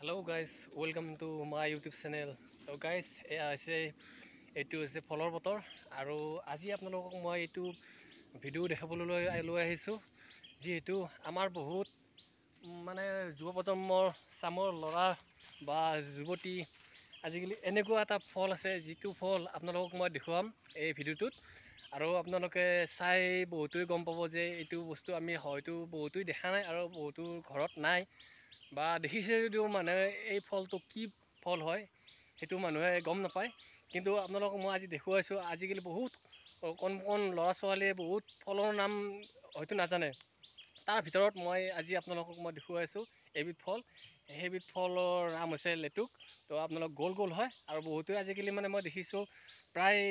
Hello guys, welcome to my YouTube channel. So guys, এইটো হৈছে ফলৰ বতৰ আৰু আজি আপোনালোকক মই এইটো ভিডিঅ' দেখাবলৈ লৈ আহিছোঁ যিহেতু আমাৰ বহুত মানে যুৱ প্ৰজন্মৰ চামৰ ল'ৰা বা যুৱতী আজিকালি এনেকুৱা এটা ফল আছে যিটো ফল আপোনালোকক মই দেখুৱাম এই ভিডিঅ'টোত আৰু আপোনালোকে চাই বহুতেই গম পাব যে এইটো বস্তু আমি হয়তো বহুতেই দেখা নাই আৰু বহুতো ঘৰত নাই বা দেখিছে যদিও মানুহে এই ফলটো কি ফল হয় সেইটো মানুহে গম নাপায়। কিন্তু আপোনালোকক মই আজি দেখুৱাইছোঁ আজিকালি বহুত কণ ল'ৰা ছোৱালীয়ে বহুত ফলৰ নাম হয়তো নাজানে। তাৰ ভিতৰত মই আজি আপোনালোকক মই দেখুৱাইছোঁ এবিধ ফল, সেইবিধ ফলৰ নাম হৈছে লেটুক। তো আপোনালোক গোল গোল হয় আৰু বহুতে আজিকালি মানে মই দেখিছোঁ প্ৰায়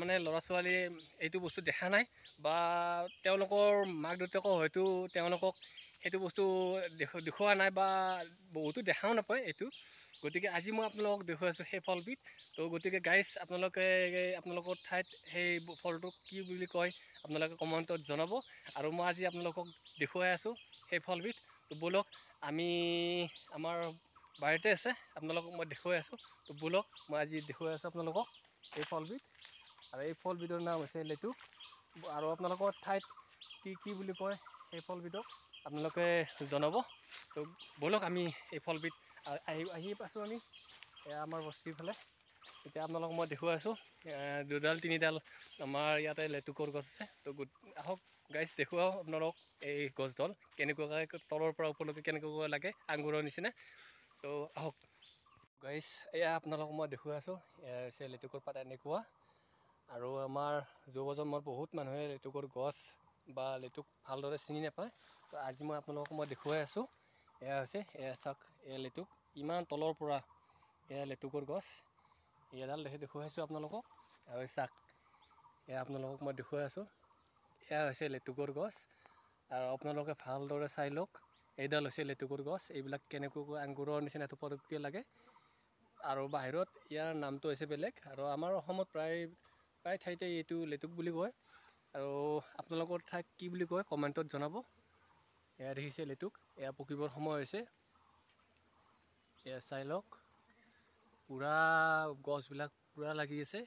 মানে ল'ৰা ছোৱালীয়ে এইটো বস্তু দেখা নাই বা তেওঁলোকৰ মাক দেউতাকক হয়তো তেওঁলোকক সেইটো বস্তু দেখুওৱা নাই বা বহুতো দেখাও নাপায় এইটো। গতিকে আজি মই আপোনালোকক দেখুৱাইছোঁ সেই ফলবিধ। তো গতিকে গাইজ আপোনালোকৰ ঠাইত সেই ফলটোক কি বুলি কয় আপোনালোকে কমেণ্টত জনাব আৰু মই আজি আপোনালোকক দেখুৱাই আছোঁ সেই ফলবিধ। তো ব'লক আমি আমাৰ বাৰীতে আছে, আপোনালোকক মই দেখুৱাই আছোঁ। তো ব'লক মই আজি দেখুৱাই আছোঁ আপোনালোকক এই ফলবিধ আৰু এই ফলবিধৰ নাম হৈছে লেটুক। আৰু আপোনালোকৰ ঠাইত কি বুলি কয় সেই ফলবিধক আপোনালোকে জনাব। তো ব'লক আমি এই ফলবিধ আহি পাইছোঁ আমি আমাৰ বস্তিৰ ফালে। এতিয়া আপোনালোকক মই দেখুৱাই আছোঁ দুডাল তিনিডাল আমাৰ ইয়াতে লেটুকৰ গছ আছে। তো আহক গাইজ দেখুৱাওঁ আপোনালোকক এই গছডাল কেনেকুৱাকৈ তলৰ পৰা ওপৰলৈকে কেনেকুৱাকৈ লাগে আঙুৰৰ নিচিনা। তো আহক গাইজ, এয়া আপোনালোকক মই দেখুৱাই আছোঁ হৈছে লেটুকৰ পাত এনেকুৱা। আৰু আমাৰ যুৱ প্ৰজন্মৰ বহুত মানুহে লেটুকৰ গছ বা লেটুক ভালদৰে চিনি নাপায়। তো আজি মই আপোনালোকক মই দেখুৱাই আছোঁ। এয়া চাওক এয়া লেটুক ইমান তলৰ পৰা এয়া লেটুকৰ গছ এডাল দেখুৱাইছোঁ আপোনালোকক। আৰু চাওক এয়া আপোনালোকক মই দেখুৱাই আছোঁ এয়া হৈছে লেটুকৰ গছ। আৰু আপোনালোকে ভালদৰে চাই লওক এইডাল হৈছে লেটুকৰ গছ। এইবিলাক কেনেকুৱাকৈ আঙুৰৰ নিচিনা থোপাথোপকৈ লাগে আৰু বাহিৰত ইয়াৰ নামটো হৈছে বেলেগ আৰু আমাৰ অসমত প্ৰায় ঠাইতে এইটো লেটুক বুলি কয়। আৰু আপোনালোকৰ ঠাইত কি বুলি কয় কমেণ্টত জনাব। এয়া দেখিছে লেটুক, এয়া পকিবৰ সময় হৈছে। এয়া চাই লওক পূৰা গছবিলাক পূৰা লাগি আছে।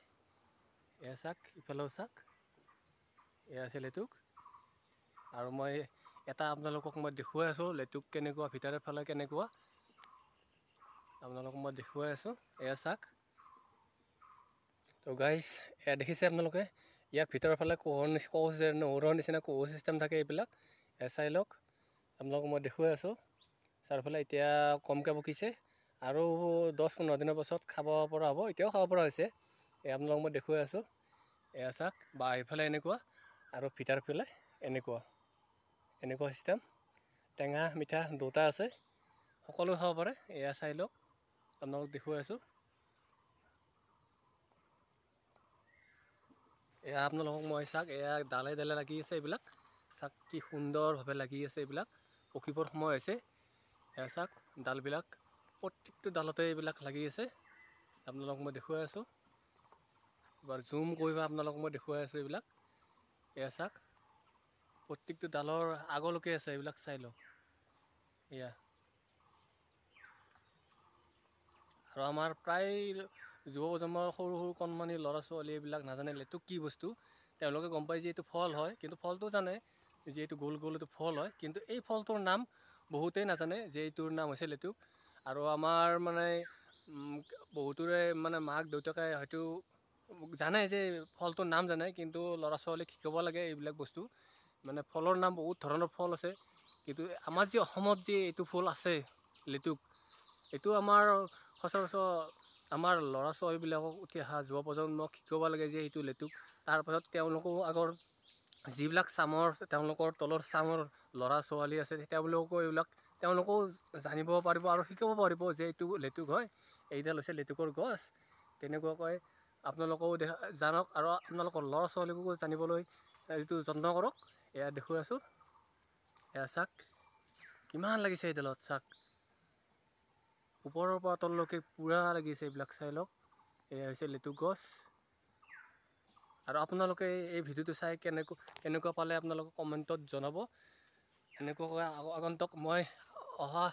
এয়া চাওক ইফালেও চাওক, এয়া আছে লেটুক। আৰু মই এটা আপোনালোকক মই দেখুৱাই আছোঁ লেটুক কেনেকুৱা ভিতৰৰ ফালে কেনেকুৱা আপোনালোকক মই দেখুৱাই আছোঁ। এয়া চাওক। তো গাইজ এয়া দেখিছে আপোনালোকে ইয়াৰ ভিতৰৰ ফালে নহৰুৰ নিচিনা কোহৰ চিষ্টেম থাকে এইবিলাক। এয়া চাই লওক আপোনালোকক মই দেখুৱাই আছোঁ। চাৰিওফালে এতিয়া কমকৈ পকিছে আৰু 10-15 দিনৰ পাছত খাব পৰা হ'ব। এতিয়াও খাব পৰা হৈছে। এয়া আপোনালোকক মই দেখুৱাই আছোঁ। এয়া চাওক বা এইফালে এনেকুৱা আৰু ভিতৰ ফালে এনেকুৱা চিষ্টেম। টেঙা মিঠা দুটা আছে, সকলো খাব পাৰে। এয়া চাই লওক আপোনালোকক দেখুৱাই আছোঁ। এয়া আপোনালোকক মই চাওক এয়া ডালে ডালে লাগি আছে এইবিলাক। চাওক কি সুন্দৰভাৱে লাগি আছে এইবিলাক, পকিবৰ সময় হৈছে। এয়া চাওক ডালবিলাক প্ৰত্যেকটো ডালতে এইবিলাক লাগি আছে। আপোনালোকক মই দেখুৱাই আছোঁ। এবাৰ জুম কৰি আপোনালোকক মই দেখুৱাই আছোঁ এইবিলাক। এয়া চাওক প্ৰত্যেকটো ডালৰ আগলৈকে আছে এইবিলাক চাই লওক। এয়া আৰু আমাৰ প্ৰায় যুৱ প্ৰজন্মৰ সৰু কণমানি ল'ৰা ছোৱালী এইবিলাক নাজানে লেটুক কি বস্তু। তেওঁলোকে গম পায় যে এইটো ফল হয়, কিন্তু ফলটো জানে যে এইটো গোল গোল এইটো ফল হয়, কিন্তু এই ফলটোৰ নাম বহুতেই নাজানে যে এইটোৰ নাম হৈছে লেটুক। আৰু আমাৰ মানে বহুতৰে মানে মাক দেউতাকে হয়তো জানে যে ফলটোৰ নাম জানে, কিন্তু ল'ৰা ছোৱালীক শিকাব লাগে এইবিলাক বস্তু। মানে ফলৰ নাম বহুত ধৰণৰ ফল আছে, কিন্তু আমাৰ যি অসমত যি এইটো ফল আছে লেটুক, এইটো আমাৰ সচৰাচৰ আমাৰ ল'ৰা ছোৱালীবিলাকক উঠি অহা যুৱ প্ৰজন্মক শিকাব লাগে যে এইটো লেটুক। তাৰপাছত তেওঁলোকেও আগৰ যিবিলাক তেওঁলোকৰ তলৰ চামৰ ল'ৰা ছোৱালী আছে তেওঁলোকেও জানিব পাৰিব আৰু শিকাব পাৰিব যে এইটো লেটুক হয়, এইডাল হৈছে লেটুকৰ গছ। তেনেকুৱাকৈ আপোনালোকেও জানক আৰু আপোনালোকৰ ল'ৰা ছোৱালীকো জানিবলৈ এইটো যত্ন কৰক। এয়া দেখুৱাই আছোঁ। এয়া চাওক কিমান লাগিছে এইডালত, চাওক ওপৰৰ পৰা তললৈকে পূৰা লাগিছে এইবিলাক চাই লওক। এয়া হৈছে লেটুক গছ। আৰু আপোনালোকে এই ভিডিঅ'টো চাই কেনেকুৱা পালে আপোনালোকে কমেণ্টত জনাব। এনেকুৱাকৈ আগন্তুক মই অহা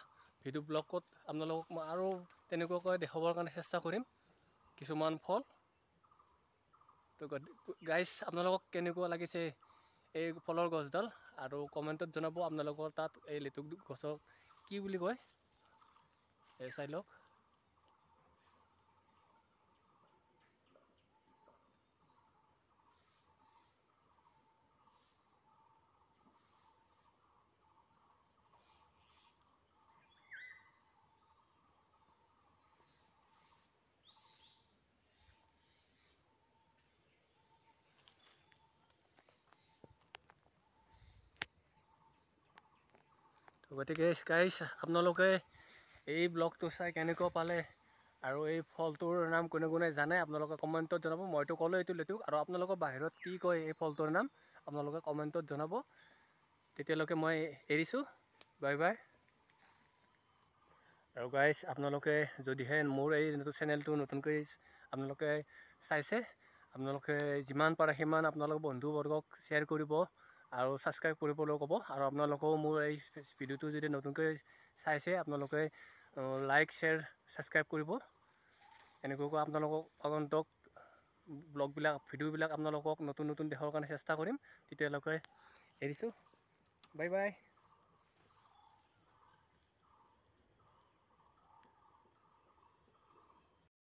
ভিডিঅ' ব্লগত আপোনালোকক মই আৰু তেনেকুৱাকৈ দেখাবৰ কাৰণে চেষ্টা কৰিম কিছুমান ফল। তো গাইজ আপোনালোকক কেনেকুৱা লাগিছে এই ফলৰ গছডাল, আৰু কমেণ্টত জনাব আপোনালোকৰ তাত এই লেটুক গছক কি বুলি কয়। এই চাই লওক। গতিকে গাইজ আপোনালোকে এই ব্লগটো চাই কেনেকুৱা পালে, আৰু এই ফলটোৰ নাম কোনে কোনে জানে আপোনালোকে কমেণ্টত জনাব। মইতো ক'লোঁ এইটো লেটুক, আৰু আপোনালোকৰ বাহিৰত কি কয় এই ফলটোৰ নাম আপোনালোকে কমেণ্টত জনাব। তেতিয়ালৈকে মই এৰিছোঁ, বাই বাই। আৰু গাইজ আপোনালোকে যদিহে মোৰ এই চেনেলটো নতুনকৈ আপোনালোকে চাইছে, আপোনালোকে যিমান পাৰে সিমান আপোনালোকৰ বন্ধুবৰ্গক শ্বেয়াৰ কৰিব আৰু ছাবস্ক্ৰাইব কৰিবলৈ ক'ব। আৰু আপোনালোকেও মোৰ এই ভিডিঅ'টো যদি নতুনকৈ চাইছে আপোনালোকে লাইক, শ্বেয়াৰ, ছাবস্ক্ৰাইব কৰিব। এনেকুৱাকৈ আপোনালোকক আগন্তুক ব্লগবিলাক, ভিডিঅ'বিলাক আপোনালোকক নতুন নতুন দেখাবৰ কাৰণে চেষ্টা কৰিম। তেতিয়ালৈকে এৰিছোঁ, বাই বাই।